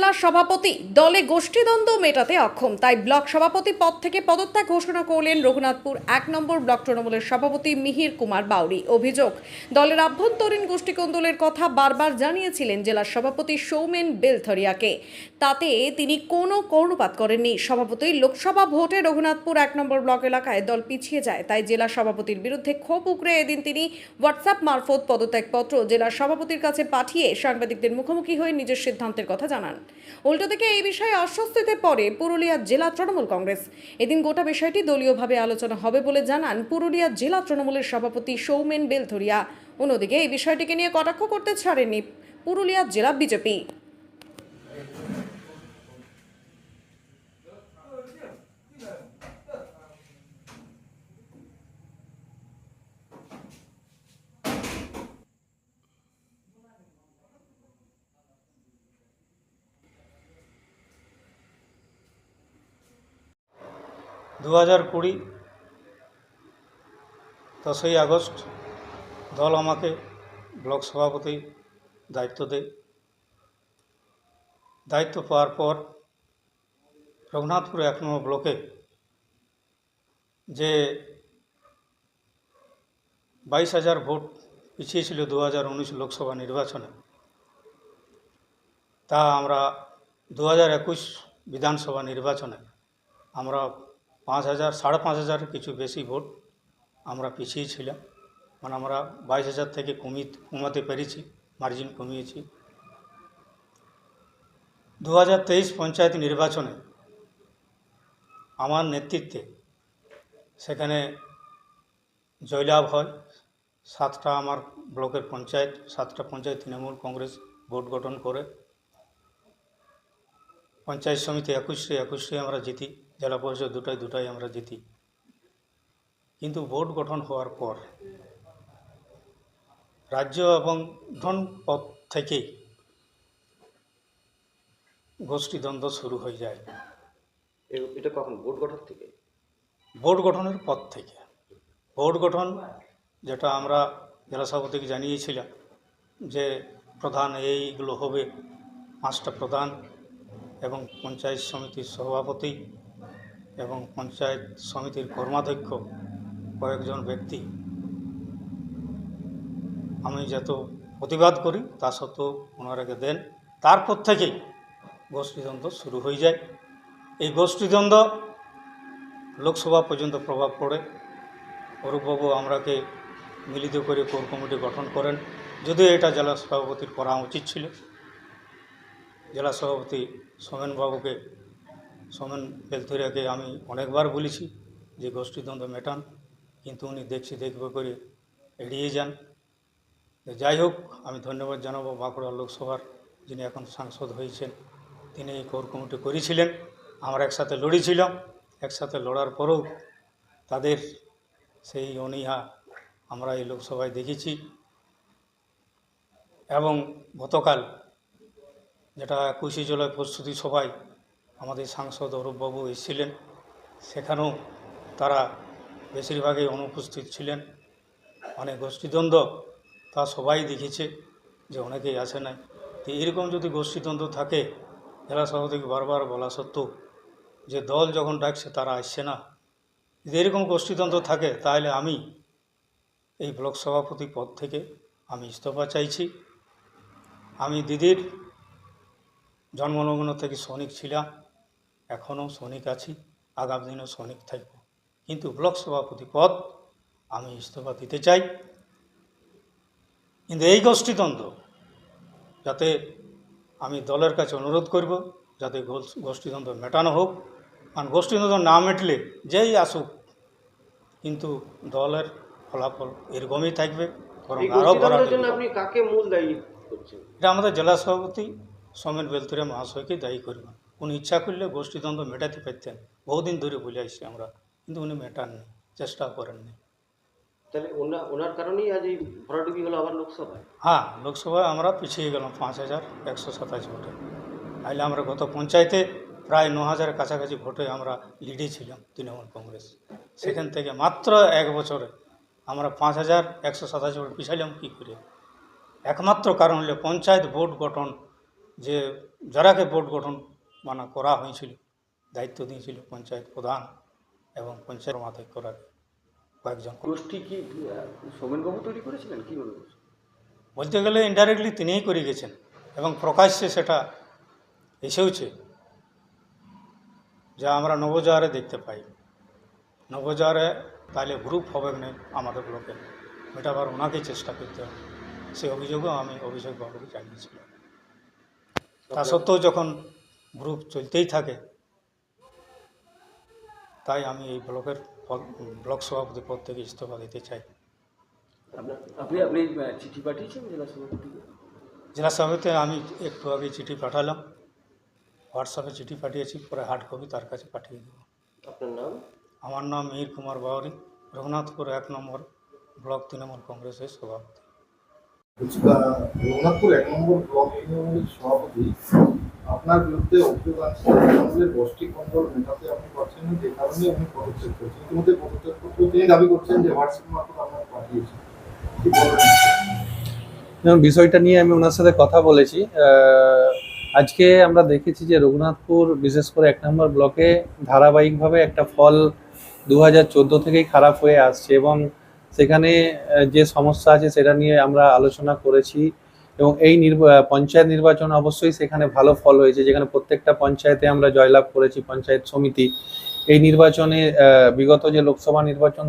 জেলা সভাপতি দলে গোষ্ঠীদ্বন্দ্ব মেটাতে অক্ষম, তাই ব্লক সভাপতি পদ থেকে পদত্যাগ ঘোষণা করলেন রঘুনাথপুর 1 নম্বর ব্লক তৃণমূলের সভাপতি মিহির কুমার বাউরি। অভিযোগ, দলের আভ্যন্তরীণ গোষ্ঠীকোন্দলের কথা বারবার জানিয়েছিলেন জেলা সভাপতি সৌমেন বেলথরিয়াকে, তাতে তিনি কোনো কর্ণপাত করেননি। সভাপতি লোকসভা ভোটে রঘুনাথপুর 1 নম্বর ব্লক এলাকায় দল পিছিয়ে যায়, তাই জেলা সভাপতির বিরুদ্ধে ক্ষোভ উগরে এদিন তিনি হোয়াটসঅ্যাপ মারফত পদত্যাগপত্র জেলা সভাপতির কাছে পাঠিয়ে সাংবাদিকদের মুখোমুখি হয়ে নিজের সিদ্ধান্তের কথা জানান। উল্টো দিকে এই বিষয়ে অস্বস্তিতে পড়ে পুরুলিয়া জেলা তৃণমূল কংগ্রেস। এদিন গোটা বিষয়টি দলীয়ভাবে আলোচনা হবে বলে জানান পুরুলিয়া জেলা তৃণমূলের সভাপতি সৌমেন বেলথরিয়া। অন্যদিকে এই বিষয়টিকে নিয়ে কটাক্ষ করতে ছাড়েননি পুরুলিয়া জেলা বিজেপি। 2020 10ই আগস্ট দল আমাকে ব্লক সভাপতি দায়িত্ব দেয়। দায়িত্ব পাওয়ার পর রঘুনাথপুর 1 নম্বর ব্লকে যে 22,000 ভোট পিছিয়ে ছিল 2019 লোকসভা নির্বাচনে, তা আমরা 2021 বিধানসভা নির্বাচনে আমরা 5,000 5,500 কিছু বেশি ভোট আমরা পিছিয়ে ছিলাম। মানে আমরা 22,000 থেকে কমাতে পেরেছি, মার্জিন কমিয়েছি। 2023 পঞ্চায়েত নির্বাচনে আমার নেতৃত্বে সেখানে জয়লাভ হয়। 7টা আমার ব্লকের পঞ্চায়েত, 7টা পঞ্চায়েত তৃণমূল কংগ্রেস ভোট গঠন করে। পঞ্চায়েত সমিতি 21 আমরা জিতি, জেলা পরিষদ দুটাই আমরা জিতি। কিন্তু ভোট গঠন হওয়ার পর রাজ্য এবং ধন পদ থেকে গোষ্ঠীদ্বন্দ্ব শুরু হয়ে যায়। এটা কখন? ভোট গঠন থেকে? ভোট গঠনের পর থেকে। ভোট গঠন যেটা আমরা জেলা সভাপতিকে জানিয়েছিলাম যে প্রধান এইগুলো হবে, 5টা প্রধান এবং পঞ্চায়েত সমিতির সভাপতি এবং পঞ্চায়েত সমিতির কর্মাধ্যক্ষ কয়েকজন ব্যক্তি। আমি যত প্রতিবাদ করি তা সত্ত্বেও ওনারাকে দেন। তারপর থেকেই গোষ্ঠীদ্বন্দ্ব শুরু হয়ে যায়। এই গোষ্ঠীদ্বন্দ্ব লোকসভা পর্যন্ত প্রভাব পড়ে। অরূপবাবু আমরাকে মিলিত করে কোর কমিটি গঠন করেন, যদিও এটা জেলা সভাপতির করা উচিত ছিল। জেলা সভাপতি সৌমেন বেলথরিয়াকে আমি অনেকবার বলেছি যে গোষ্ঠীদ্বন্দ্ব মেটান, কিন্তু উনি দেখবে করে এড়িয়ে যান। যাই হোক, আমি ধন্যবাদ জানাবো বাঁকুড়া লোকসভার যিনি এখন সাংসদ হয়েছেন, তিনি এই কোর কমিটি করেছিলেন। আমরা একসাথে লড়েছিলাম। একসাথে লড়ার পরেও তাদের সেই অনীহা আমরা এই লোকসভায় দেখেছি। এবং গতকাল যেটা 21 জুলাই প্রস্তুতি সভায় আমাদের সাংসদ অরূপবাবু এসেছিলেন, সেখানেও তারা বেশিরভাগই অনুপস্থিত ছিলেন। অনেক গোষ্ঠীদ্বন্দ্ব তা সবাই দেখেছে যে অনেকেই আসে নাই। তো এরকম যদি গোষ্ঠীদ্বন্দ্ব থাকে, জেলা সভাপতিকে বারবার বলা সত্ত্বেও যে দল যখন ডাকছে তারা আসছে না, যদি এরকম গোষ্ঠীদ্বন্দ্ব থাকে তাহলে আমি এই ব্লক সভাপতি পদ থেকে আমি ইস্তফা চাইছি। আমি দিদির জন্মলগ্ন থেকে সৈনিক ছিলাম, এখনও সৈনিক আছি, আগামী দিনেও সৈনিক থাকব, কিন্তু ব্লক সভাপতি পদ আমি ইস্তফা দিতে চাই। কিন্তু এই গোষ্ঠীদ্বন্দ্ব যাতে, আমি দলের কাছে অনুরোধ করব যাতে গোষ্ঠীদ্বন্দ্ব মেটানো হোক। কারণ গোষ্ঠীদ্বন্দ্ব না মেটলে যেই আসুক, কিন্তু দলের ফলাফল এরকমই থাকবে, বরং আরও খারাপ। আপনি কাকে মূল দায়ী করছেন? এটা আমাদের জেলা সভাপতি সৌমেন বেলথরিয়া মহাশয়কে দায়ী করবেন। উনি ইচ্ছা করলে গোষ্ঠীদ্বন্দ্ব মেটাতে পারতেন, বহুদিন ধরে বলে আসছি আমরা, কিন্তু উনি মেটাননি, চেষ্টাও করেননি। তাহলে ওনার কারণেই আজ এই ভরাডুবি হলো আবার লোকসভায়। হ্যাঁ, লোকসভায় আমরা পিছিয়ে গেলাম 5,127 ভোটে। তাহলে আমরা গত পঞ্চায়েতে প্রায় 9,000 কাছাকাছি ভোটে আমরা লিডে ছিলাম তৃণমূল কংগ্রেস। সেখান থেকে মাত্র 1 বছরে আমরা 5,127 ভোট পিছাইলাম কী করে? একমাত্র কারণ হলো পঞ্চায়েত ভোট গঠন যে যারাকে বোর্ড গঠন করা হয়েছিল, দায়িত্ব দিয়েছিল পঞ্চায়েত প্রধান এবং পঞ্চায়েত মাথায় করার কয়েকজন। গোষ্ঠী কি সৌমেনবাবু তৈরি করেছিলেন কি বলবো? বলতে গেলে ইনডাইরেক্টলি তিনিই করে গেছেন এবং প্রকাশ্যে সেটা এসেওছে, যা আমরা নবজারে দেখতে পাই। নবজারে তাহলে গ্রুপ হবে না আমাদের ব্লকে, মেটাবার ওনাকেই চেষ্টা করতে হবে। সেই অভিযোগও আমি অভিষেকবাবুকে জানিয়েছিলাম। তা সত্ত্বেও যখন গ্রুপ চলতেই থাকে, তাই আমি এই ব্লক সভাপতি পদ থেকে ইস্তফা দিতে চাই। আপনি চিঠি পাঠিয়েছেন জেলা সভাপতিকে? জেলা সভাপতি আমি একটু আগে চিঠি পাঠালাম, হোয়াটসঅ্যাপে চিঠি পাঠিয়েছি, পরে হার্ড কপি তার কাছে পাঠিয়ে দেবো। আপনার নাম? আমার নাম মিহির কুমার বাউরি, রঘুনাথপুর 1 নম্বর ব্লক তৃণমূল কংগ্রেসের সভাপতি। রঘুনাথপুর 1 নম্বর ব্লক তৃণমূলের সভাপতি, আপনার বিরুদ্ধে অভিযোগ আছে তৃণমূলের গোষ্ঠী কন্দল মেটাতে আপনি পারছেন না, যে কারণে উনি পদত্যাগ করছেন। ইতিমধ্যে পদত্যাগ করতে তিনি দাবি করছেন যে হোয়াটসঅ্যাপ মারফত আপনার পাঠিয়েছেন। কি বলবেন? বিষয়টা নিয়ে আমি ওনার সাথে কথা বলেছি। আজকে আমরা দেখেছি যে রঘুনাথপুর বিশেষ করে 1 নম্বর ব্লকে ধারাবাহিকভাবে একটা ফল 2014 থেকেই খারাপ হয়ে আসছে এবং সেখানে যে সমস্যা আছে সেটা নিয়ে আমরা আলোচনা করেছি এবং এই পঞ্চায়েত নির্বাচন অবশ্যই সেখানে ভালো ফল হয়েছে, যেখানে প্রত্যেকটা পঞ্চায়েতে আমরা জয়লাভ করেছি, পঞ্চায়েত সমিতি। এই নির্বাচনে বিগত যে লোকসভা নির্বাচন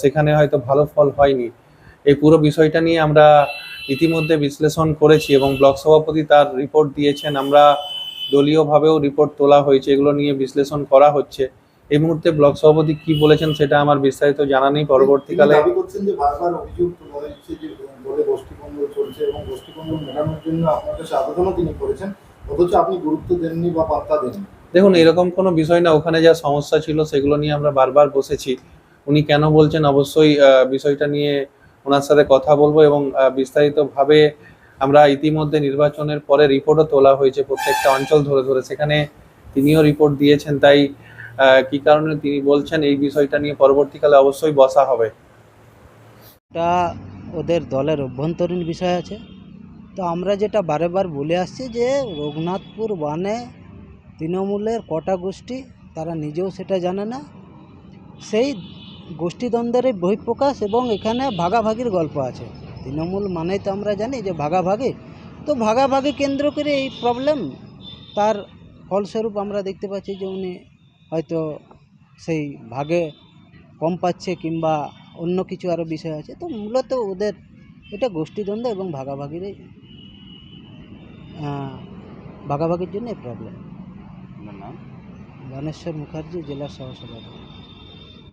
সেখানে হয়তো ভালো ফল হয়নি। এই পুরো বিষয়টা নিয়ে আমরা ইতিমধ্যে বিশ্লেষণ করেছি এবং ব্লক সভাপতি তার রিপোর্ট দিয়েছেন। আমরা দলীয়ভাবেও রিপোর্ট তোলা হয়েছে, এগুলো নিয়ে বিশ্লেষণ করা হচ্ছে। এই মুহূর্তে ব্লক সভাপতি কি বলেছেন সেটা আমার বিস্তারিত জানা নেই। পরবর্তীকালে দাবি করছেন যে বারবার অভিযোগ তোলা হয়েছে যে দলে গোষ্ঠী কন্দল চলছে এবং গোষ্ঠী কন্দল মেটানোর জন্য আপনার কাছে আবেদনও তিনি করেছেন, অথচ আপনি গুরুত্ব দেননি বা পাত্তা দেননি। দেখুন, এরকম কোনো বিষয় না। ওখানে যা সমস্যা ছিল সেগুলো নিয়ে আমরা বারবার বসেছি। উনি কেন বলছেন অবশ্যই বিষয়টা নিয়ে ওনার সাথে কথা বলবো এবং বিস্তারিতভাবে আমরা ইতিমধ্যে নির্বাচনের পরে রিপোর্টও তোলা হয়েছে প্রত্যেকটা অঞ্চল ধরে ধরে, সেখানে তিনিও রিপোর্ট দিয়েছেন। তাই কি কারণে তিনি বলছেন এই বিষয়টা নিয়ে পরবর্তীকালে অবশ্যই বসা হবে। এটা ওদের দলের অভ্যন্তরীণ বিষয় আছে। তো আমরা যেটা বারেবার বলে আসছি যে রঘুনাথপুর 1-এ তৃণমূলের কটা গোষ্ঠী তারা নিজেও সেটা জানে না, সেই গোষ্ঠীদ্বন্দ্বের বহিঃপ্রকাশ এবং এখানে ভাগাভাগির গল্প আছে। তৃণমূল মানেই তো আমরা জানি যে ভাগাভাগি, তো ভাগাভাগি কেন্দ্র করে এই প্রবলেম। তার ফলস্বরূপ আমরা দেখতে পাচ্ছি যে উনি হয়তো সেই ভাগে কম পাচ্ছে কিংবা অন্য কিছু আরও বিষয় আছে। তো মূলত ওদের এটা গোষ্ঠীদ্বন্দ্ব এবং ভাগাভাগির জন্য এই প্রবলেম। বানেশ্বর মুখার্জি, জেলা সহসভাপতি।